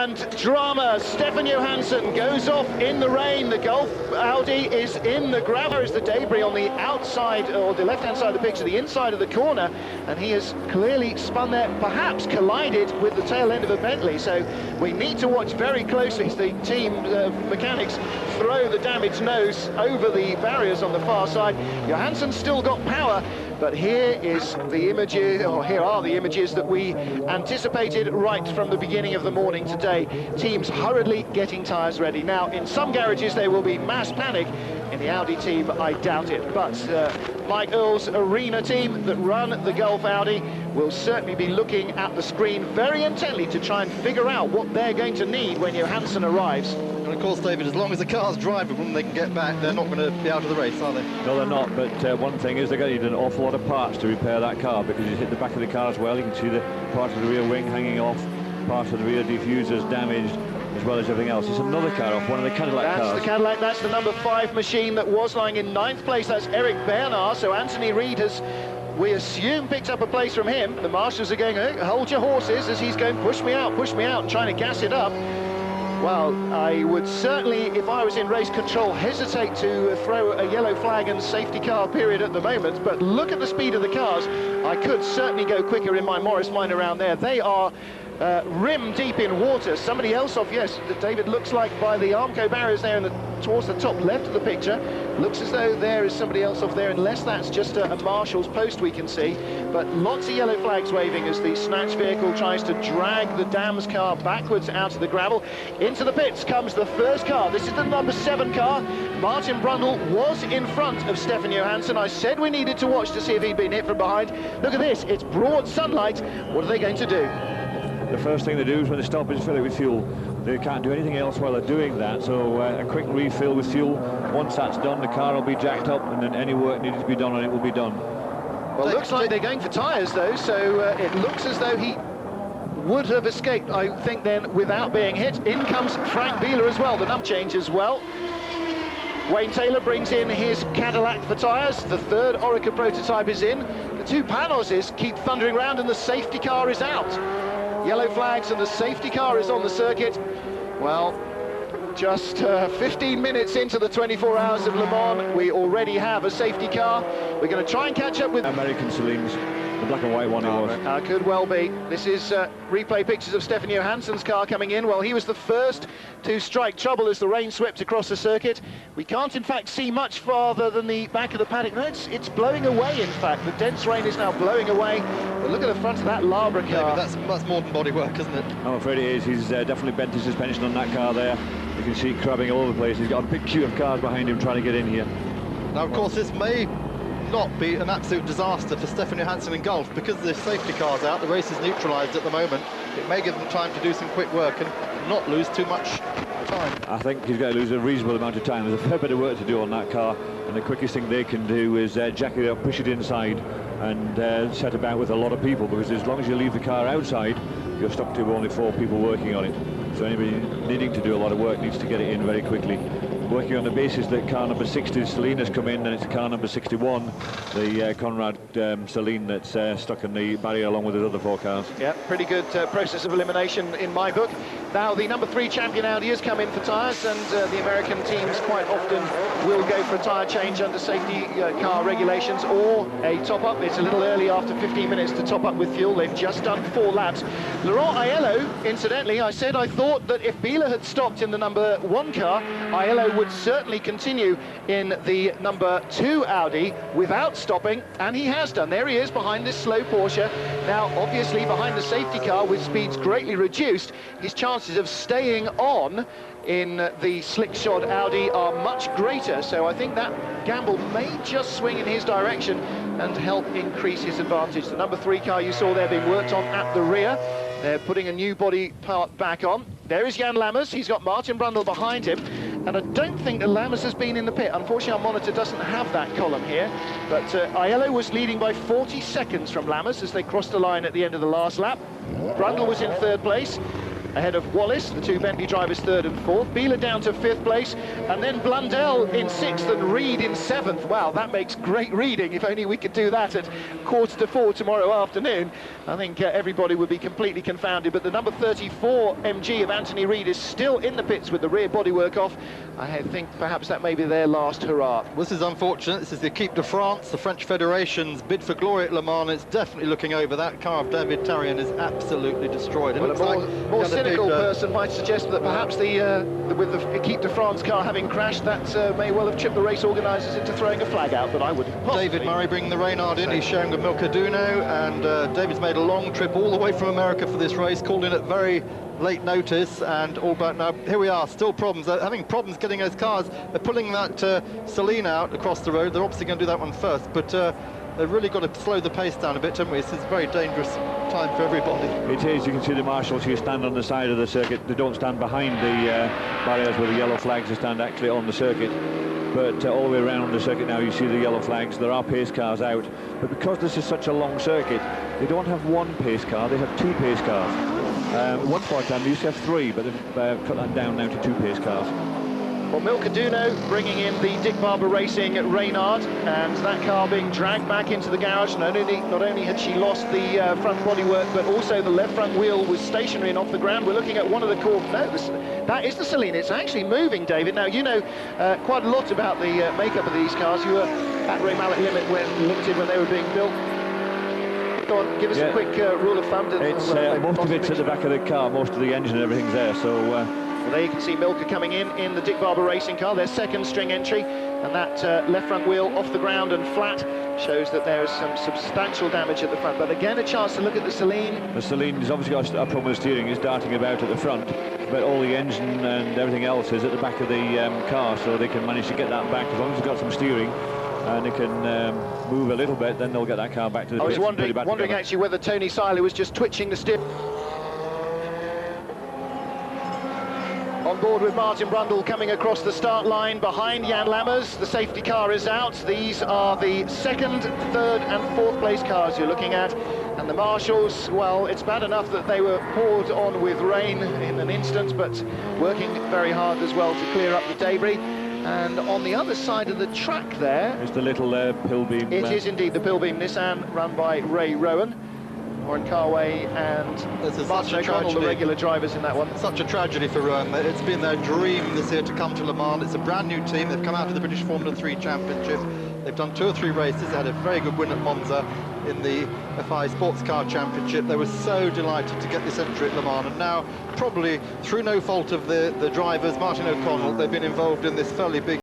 And drama. Stefan Johansson goes off in the rain. The Gulf Audi is in the gravel. There is the debris on the outside, or the left-hand side of the picture, the inside of the corner, and he has clearly spun there, perhaps collided with the tail end of a Bentley. So we need to watch very closely as the team mechanics throw the damaged nose over the barriers on the far side. Johansson's still got power, but here is the images, or here are the images that we anticipated right from the beginning of the morning today. Teams hurriedly getting tyres ready. Now, in some garages there will be mass panic. In the Audi team, I doubt it. But Mike Earl's Arena team that run the Gulf Audi will certainly be looking at the screen very intently to try and figure out what they're going to need when Johansson arrives. And of course, David, as long as the car's drivable and they can get back, they're not going to be out of the race, are they? No, they're not, but one thing is they're going to need an awful lot of parts to repair that car, because you hit the back of the car as well. You can see the part of the rear wing hanging off, part of the rear diffusers damaged, as well as everything else. It's another car off, one of the Cadillac cars. That's the Cadillac, that's the number 5 machine that was lying in 9th place. That's Eric Bernard, so Anthony Reid has, we assume, picked up a place from him. The marshals are going, hey, hold your horses, as he's going, push me out, and trying to gas it up. Well, I would certainly, if I was in race control, hesitate to throw a yellow flag and safety car period at the moment, but look at the speed of the cars. I could certainly go quicker in my Morris Minor around there. They are rim deep in water. Somebody else off, yes, David, looks like by the Armco barriers there towards the top left of the picture, looks as though there is somebody else off there, unless that's just a marshal's post we can see. But lots of yellow flags waving as the snatch vehicle tries to drag the Dams car backwards out of the gravel. Into the pits comes the first car. This is the number 7 car. Martin Brundle was in front of Stefan Johansson. I said we needed to watch to see if he'd been hit from behind. Look at this, it's broad sunlight. What are they going to do? The first thing they do is when they stop is fill it with fuel. They can't do anything else while they're doing that, so a quick refill with fuel. Once that's done, the car will be jacked up, and then any work needed to be done on it will be done. Well, it looks like they're going for tyres, though, so it looks as though he would have escaped, I think, then, without being hit. In comes Frank Bieler as well, the number change as well. Wayne Taylor brings in his Cadillac for tyres. The third Oreca prototype is in. The 2 Panoses keep thundering around, and the safety car is out. Yellow flags and the safety car is on the circuit. Well, just 15 minutes into the 24 hours of Le Mans, we already have a safety car. We're going to try and catch up with American Celine's, the black and white one it was. Could well be. This is replay pictures of Stefan Johansson's car coming in. Well, he was the first to strike trouble as the rain swept across the circuit. We can't, in fact, see much farther than the back of the paddock. No, it's blowing away, in fact. The dense rain is now blowing away. But look at the front of that Labra car. Yeah, that's more than body work, isn't it? I'm afraid it is. He's definitely bent his suspension on that car there. You can see crabbing all over the place. He's got a big queue of cars behind him trying to get in here. Now, of course, this may not be an absolute disaster for Stefan Johansson in Gulf, because the safety car's out, the race is neutralised at the moment. It may give them time to do some quick work and not lose too much time. I think he's going to lose a reasonable amount of time. There's a fair bit of work to do on that car, and the quickest thing they can do is jack it up, push it inside, and set about with a lot of people, because as long as you leave the car outside, you're stuck to only 4 people working on it. So anybody needing to do a lot of work needs to get it in very quickly. Working on the basis that car number 60, Celine, has come in, and it's car number 61, the Conrad Celine, that's stuck in the barrier along with his other 4 cars. Yeah, pretty good process of elimination in my book. Now, the number 3 champion Audi has come in for tyres, and the American teams quite often will go for a tyre change under safety car regulations, or a top-up. It's a little early after 15 minutes to top up with fuel. They've just done 4 laps. Laurent Aiello, incidentally, I said I thought that if Bieler had stopped in the number 1 car, Aiello would certainly continue in the number 2 Audi without stopping, and he has done. There he is behind this slow Porsche. Now, obviously, behind the safety car with speeds greatly reduced, his chances of staying on in the slick-shod Audi are much greater, so I think that gamble may just swing in his direction and help increase his advantage. The number 3 car you saw there being worked on at the rear. They're putting a new body part back on. There is Jan Lammers. He's got Martin Brundle behind him, and I don't think that Lammers has been in the pit. Unfortunately, our monitor doesn't have that column here, but Aiello was leading by 40 seconds from Lammers as they crossed the line at the end of the last lap. Brundle was in 3rd place. ahead of Wallace, the two Bentley drivers third and fourth. Beeler down to fifth place, and then Blundell in sixth and Reed in seventh. Wow, that makes great reading. If only we could do that at 3:45 tomorrow afternoon. I think everybody would be completely confounded. But the number 34 MG of Anthony Reed is still in the pits with the rear bodywork off. I think perhaps that may be their last hurrah. This is unfortunate. This is the Équipe de France, the French Federation's bid for glory at Le Mans. It's definitely looking over. That car of David Tarian is absolutely destroyed. It Well, looks a like more cynical person might suggest that perhaps with the Équipe de France car having crashed, that may well have chipped the race organisers into throwing a flag out, but I wouldn't possibly. David Murray bringing the Reynard in. He's sharing with Milka Duno, and David's made a long trip all the way from America for this race, called in at very late notice, and all but now here we are, still problems. They're having problems getting those cars. They're pulling that Celine out across the road. They're obviously going to do that one first, but they've really got to slow the pace down a bit, haven't we? This is a very dangerous time for everybody. It is. You can see the marshals here stand on the side of the circuit. They don't stand behind the barriers with the yellow flags. They stand actually on the circuit. But all the way around the circuit now, you see the yellow flags. There are pace cars out. But because this is such a long circuit, they don't have one pace car. They have two pace cars. One part time they used to have three, but they've cut that down now to two pace cars. Well, Milka Duno bringing in the Dick Barber Racing Reynard, and that car being dragged back into the garage. Not only had she lost the front bodywork, but also the left front wheel was stationary and off the ground. We're looking at one of the that is the Celine. It's actually moving, David. Now, you know quite a lot about the makeup of these cars. You were at Ray Mallet Limited when they were being built. Go on, give us a quick rule of thumb. It's most of it's at the back of the car. Most of the engine and everything's there, so... Well, there you can see Milka coming in the Dick Barber Racing car, their second string entry, and that left front wheel off the ground and flat shows that there is some substantial damage at the front. But again, a chance to look at the Celine. The Celine's obviously got a problem with steering. It's darting about at the front, but all the engine and everything else is at the back of the car, so they can manage to get that back as long as it's got some steering. And they can move a little bit, then they'll get that car back to the pits. I was wondering actually whether Tony Seiler was just twitching the steering. On board with Martin Brundle coming across the start line behind Jan Lammers. The safety car is out. These are the second, third and fourth place cars you're looking at. And the marshals, well, it's bad enough that they were poured on with rain in an instant, but working very hard as well to clear up the debris. And on the other side of the track there... It's the little Pilbeam. It is indeed the Pilbeam Nissan, run by Ray Rowan. Warren Carway and Martin O'Connell, the regular drivers in that one. Such a tragedy for Rowan. It's been their dream this year to come to Le Mans. It's a brand new team. They've come out of the British Formula 3 Championship. They've done 2 or 3 races. They had a very good win at Monza in the FI Sports Car Championship. They were so delighted to get this entry at Le Mans, and now, probably through no fault of the drivers, Martin O'Connell, they've been involved in this fairly big